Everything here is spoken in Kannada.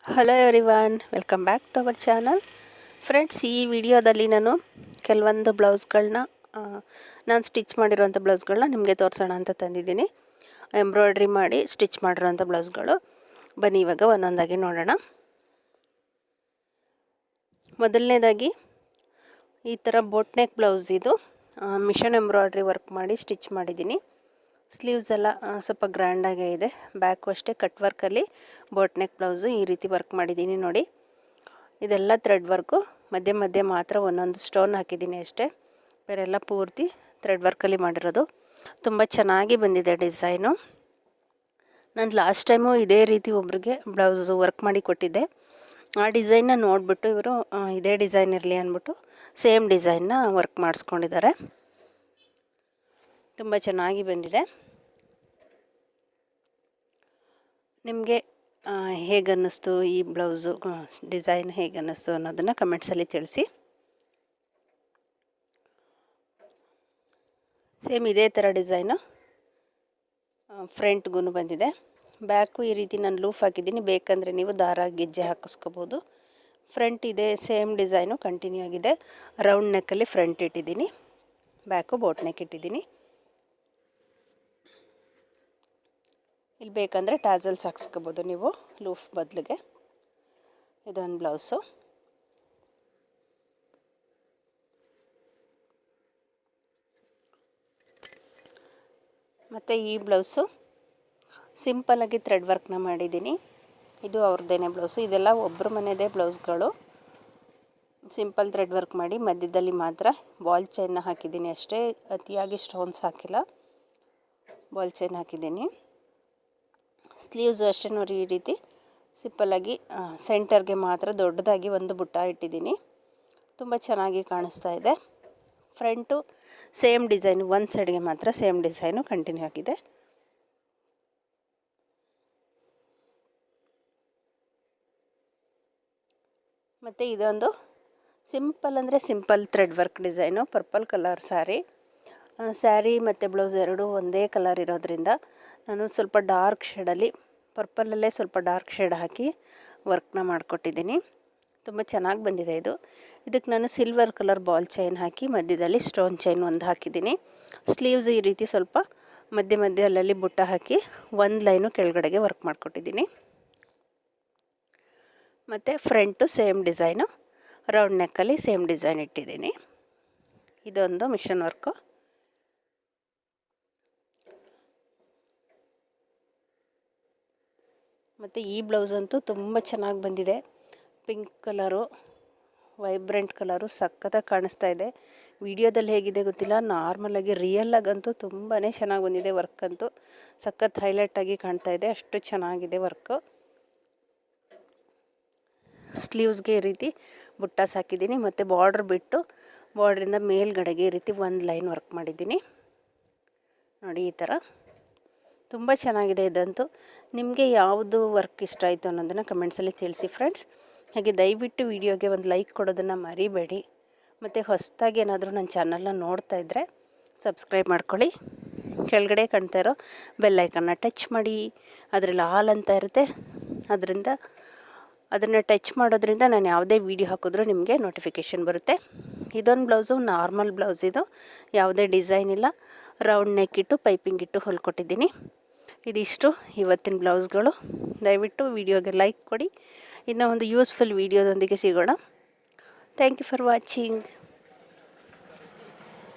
Hello everyone, welcome back to our channel. Friends, ಈ ವಿಡಿಯೋದಲ್ಲಿ ನಾನು ಕೆಲವೊಂದು ಬ್ಲೌಸ್ಗಳನ್ನ ನಾನು ಸ್ಟಿಚ್ ಮಾಡಿರೋಂಥ ಬ್ಲೌಸ್ಗಳನ್ನ ನಿಮಗೆ ತೋರಿಸೋಣ ಅಂತ ತಂದಿದ್ದೀನಿ. ಎಂಬ್ರಾಯ್ಡ್ರಿ ಮಾಡಿ ಸ್ಟಿಚ್ ಮಾಡಿರೋಂಥ ಬ್ಲೌಸ್ಗಳು. ಬನ್ನಿ ಇವಾಗ ಒಂದೊಂದಾಗಿ ನೋಡೋಣ. ಮೊದಲನೇದಾಗಿ ಈ ಥರ ಬೋಟ್ ನೆಕ್ ಬ್ಲೌಸ್. ಇದು ಮಿಷನ್ ಎಂಬ್ರಾಯ್ಡ್ರಿ ವರ್ಕ್ ಮಾಡಿ ಸ್ಟಿಚ್ ಮಾಡಿದ್ದೀನಿ. ಸ್ಲೀವ್ಸ್ ಎಲ್ಲ ಸ್ವಲ್ಪ ಗ್ರ್ಯಾಂಡಾಗೇ ಇದೆ. ಬ್ಯಾಕು ಅಷ್ಟೇ ಕಟ್ ವರ್ಕಲ್ಲಿ ಬೋಟ್ ನೆಕ್ ಬ್ಲೌಸು ಈ ರೀತಿ ವರ್ಕ್ ಮಾಡಿದ್ದೀನಿ ನೋಡಿ. ಇದೆಲ್ಲ ಥ್ರೆಡ್ ವರ್ಕು, ಮಧ್ಯೆ ಮಧ್ಯೆ ಮಾತ್ರ ಒಂದೊಂದು ಸ್ಟೋನ್ ಹಾಕಿದ್ದೀನಿ ಅಷ್ಟೇ. ಬೇರೆಲ್ಲ ಪೂರ್ತಿ ಥ್ರೆಡ್ ವರ್ಕಲ್ಲಿ ಮಾಡಿರೋದು. ತುಂಬ ಚೆನ್ನಾಗಿ ಬಂದಿದೆ ಡಿಸೈನು. ನಾನು ಲಾಸ್ಟ್ ಟೈಮು ಇದೇ ರೀತಿ ಒಬ್ರಿಗೆ ಬ್ಲೌಸು ವರ್ಕ್ ಮಾಡಿ ಕೊಟ್ಟಿದ್ದೆ. ಆ ಡಿಸೈನ್ನ ನೋಡಿಬಿಟ್ಟು ಇವರು ಇದೇ ಡಿಸೈನ್ ಇರಲಿ ಅಂದ್ಬಿಟ್ಟು ಸೇಮ್ ಡಿಸೈನ್ನ ವರ್ಕ್ ಮಾಡಿಸ್ಕೊಂಡಿದ್ದಾರೆ. ತುಂಬ ಚೆನ್ನಾಗಿ ಬಂದಿದೆ. ನಿಮಗೆ ಹೇಗನ್ನಿಸ್ತು ಈ ಬ್ಲೌಸು ಡಿಸೈನ್ ಹೇಗನ್ನಿಸ್ತು ಅನ್ನೋದನ್ನು ಕಮೆಂಟ್ಸಲ್ಲಿ ತಿಳಿಸಿ. ಸೇಮ್ ಇದೇ ಥರ ಡಿಸೈನು ಫ್ರಂಟ್ಗೂ ಬಂದಿದೆ. ಬ್ಯಾಕು ಈ ರೀತಿ ನಾನು ಲೂಫ್ ಹಾಕಿದ್ದೀನಿ. ಬೇಕಂದರೆ ನೀವು ದಾರ ಗೆಜ್ಜೆ ಹಾಕಿಸ್ಕೋಬೋದು. ಫ್ರಂಟ್ ಇದೇ ಸೇಮ್ ಡಿಸೈನು ಕಂಟಿನ್ಯೂ ಆಗಿದೆ. ರೌಂಡ್ ನೆಕ್ಕಲ್ಲಿ ಫ್ರಂಟ್ ಇಟ್ಟಿದ್ದೀನಿ, ಬ್ಯಾಕು ಬೋಟ್ ನೆಕ್ ಇಟ್ಟಿದ್ದೀನಿ. ಇಲ್ಲಿ ಬೇಕಂದರೆ ಟ್ಯಾಸಲ್ಸ್ ಹಾಕ್ಸ್ಕೋಬೋದು ನೀವು ಲೂಫ್ ಬದಲಿಗೆ. ಇದೊಂದು ಬ್ಲೌಸು. ಮತ್ತು ಈ ಬ್ಲೌಸು ಸಿಂಪಲ್ಲಾಗಿ ಥ್ರೆಡ್ ವರ್ಕ್ನ ಮಾಡಿದ್ದೀನಿ. ಇದು ಅವ್ರದ್ದೇನೆ ಬ್ಲೌಸು. ಇದೆಲ್ಲ ಒಬ್ಬರ ಮನೆಯದೇ ಬ್ಲೌಸ್ಗಳು. ಸಿಂಪಲ್ ಥ್ರೆಡ್ ವರ್ಕ್ ಮಾಡಿ ಮಧ್ಯದಲ್ಲಿ ಮಾತ್ರ ಬಾಲ್ ಚೈನ್ನ ಹಾಕಿದ್ದೀನಿ ಅಷ್ಟೇ. ಅತಿಯಾಗಿ ಸ್ಟೋನ್ಸ್ ಹಾಕಿಲ್ಲ, ಬಾಲ್ ಚೈನ್ ಹಾಕಿದ್ದೀನಿ. ಸ್ಲೀವ್ಸು ಅಷ್ಟೇ ನೋಡಿ, ಈ ರೀತಿ ಸಿಂಪಲ್ಲಾಗಿ ಸೆಂಟರ್ಗೆ ಮಾತ್ರ ದೊಡ್ಡದಾಗಿ ಒಂದು ಬುಟ್ಟ ಇಟ್ಟಿದ್ದೀನಿ. ತುಂಬ ಚೆನ್ನಾಗಿ ಕಾಣಿಸ್ತಾ ಇದೆ. ಫ್ರಂಟು ಸೇಮ್ ಡಿಸೈನು, ಒಂದು ಸೈಡ್ಗೆ ಮಾತ್ರ ಸೇಮ್ ಡಿಸೈನು ಕಂಟಿನ್ಯೂ ಆಗಿದೆ. ಮತ್ತು ಇದೊಂದು ಸಿಂಪಲ್ ಅಂದರೆ simple thread work design. Purple colour sari ಮತ್ತು ಬ್ಲೌಸ್ ಎರಡೂ ಒಂದೇ ಕಲರ್ ಇರೋದ್ರಿಂದ ನಾನು ಸ್ವಲ್ಪ ಡಾರ್ಕ್ ಶೇಡಲ್ಲಿ, ಪರ್ಪಲಲ್ಲೇ ಸ್ವಲ್ಪ ಡಾರ್ಕ್ ಶೇಡ್ ಹಾಕಿ ವರ್ಕ್ನ ಮಾಡಿಕೊಟ್ಟಿದ್ದೀನಿ. ತುಂಬ ಚೆನ್ನಾಗಿ ಬಂದಿದೆ ಇದು. ಇದಕ್ಕೆ ನಾನು ಸಿಲ್ವರ್ ಕಲರ್ ಬಾಲ್ ಚೈನ್ ಹಾಕಿ ಮಧ್ಯದಲ್ಲಿ ಸ್ಟೋನ್ ಚೈನ್ ಒಂದು ಹಾಕಿದ್ದೀನಿ. ಸ್ಲೀವ್ಸ್ ಈ ರೀತಿ ಸ್ವಲ್ಪ ಮಧ್ಯೆ ಮಧ್ಯೆ ಅಲ್ಲಲ್ಲಿ ಬುಟ್ಟ ಹಾಕಿ ಒಂದು ಲೈನು ಕೆಳಗಡೆಗೆ ವರ್ಕ್ ಮಾಡಿಕೊಟ್ಟಿದ್ದೀನಿ. ಮತ್ತು ಫ್ರಂಟು ಸೇಮ್ ಡಿಸೈನು, ರೌಂಡ್ ನೆಕ್ಕಲ್ಲಿ ಸೇಮ್ ಡಿಸೈನ್ ಇಟ್ಟಿದ್ದೀನಿ. ಇದೊಂದು ಮಿಷನ್ ವರ್ಕು. ಮತ್ತು ಈ ಬ್ಲೌಸ್ ಅಂತೂ ತುಂಬ ಚೆನ್ನಾಗಿ ಬಂದಿದೆ. ಪಿಂಕ್ ಕಲರು, ವೈಬ್ರೆಂಟ್ ಕಲರು ಸಖತ್ತಾಗಿ ಕಾಣಿಸ್ತಾ ಇದೆ. ವಿಡಿಯೋದಲ್ಲಿ ಹೇಗಿದೆ ಗೊತ್ತಿಲ್ಲ, ನಾರ್ಮಲಾಗಿ ರಿಯಲ್ಲಾಗಂತೂ ತುಂಬಾ ಚೆನ್ನಾಗಿ ಬಂದಿದೆ. ವರ್ಕ್ ಅಂತೂ ಸಖತ್ ಹೈಲೈಟಾಗಿ ಕಾಣ್ತಾ ಇದೆ, ಅಷ್ಟು ಚೆನ್ನಾಗಿದೆ ವರ್ಕು. ಸ್ಲೀವ್ಸ್ಗೆ ಈ ರೀತಿ ಬುಟ್ಟಾಸ್ ಹಾಕಿದ್ದೀನಿ. ಮತ್ತು ಬಾರ್ಡ್ರ್ ಬಿಟ್ಟು ಬಾರ್ಡ್ರಿಂದ ಮೇಲ್ಗಡೆಗೆ ಈ ರೀತಿ ಒಂದು ಲೈನ್ ವರ್ಕ್ ಮಾಡಿದ್ದೀನಿ ನೋಡಿ. ಈ ಥರ ತುಂಬ ಚೆನ್ನಾಗಿದೆ ಇದಂತೂ. ನಿಮಗೆ ಯಾವುದು ವರ್ಕ್ ಇಷ್ಟ ಆಯಿತು ಅನ್ನೋದನ್ನು ಕಮೆಂಟ್ಸಲ್ಲಿ ತಿಳಿಸಿ ಫ್ರೆಂಡ್ಸ್. ಹಾಗೆ ದಯವಿಟ್ಟು ವಿಡಿಯೋಗೆ ಒಂದು ಲೈಕ್ ಕೊಡೋದನ್ನು ಮರಿಬೇಡಿ. ಮತ್ತು ಹೊಸದಾಗಿ ಏನಾದರೂ ನನ್ನ ಚಾನಲ್ನ ನೋಡ್ತಾ ಇದ್ದರೆ ಸಬ್ಸ್ಕ್ರೈಬ್ ಮಾಡ್ಕೊಳ್ಳಿ. ಕೆಳಗಡೆ ಕಾಣ್ತಾ ಇರೋ ಬೆಲ್ಲೈಕನ್ನ ಟಚ್ ಮಾಡಿ. ಅದರಲ್ಲಿ ಆಲ್ ಅಂತ ಇರುತ್ತೆ, ಅದನ್ನು ಟಚ್ ಮಾಡೋದ್ರಿಂದ ನಾನು ಯಾವುದೇ ವೀಡಿಯೋ ಹಾಕಿದ್ರೂ ನಿಮಗೆ ನೋಟಿಫಿಕೇಷನ್ ಬರುತ್ತೆ. ಇದೊಂದು ಬ್ಲೌಸು ನಾರ್ಮಲ್ ಬ್ಲೌಸ್. ಇದು ಯಾವುದೇ ಡಿಸೈನ್ ಇಲ್ಲ. ರೌಂಡ್ ನೆಕ್ ಇಟ್ಟು ಪೈಪಿಂಗ್ ಇಟ್ಟು ಹೊಲ್ಕೊಟ್ಟಿದ್ದೀನಿ. ಇದಿಷ್ಟು ಇವತ್ತಿನ ಬ್ಲೌಸ್ಗಳು. ದಯವಿಟ್ಟು ವಿಡಿಯೋಗೆ ಲೈಕ್ ಕೊಡಿ. ಇನ್ನೂ ಒಂದು ಯೂಸ್ಫುಲ್ ವಿಡಿಯೋದೊಂದಿಗೆ ಸಿಗೋಣ. Thank you for watching.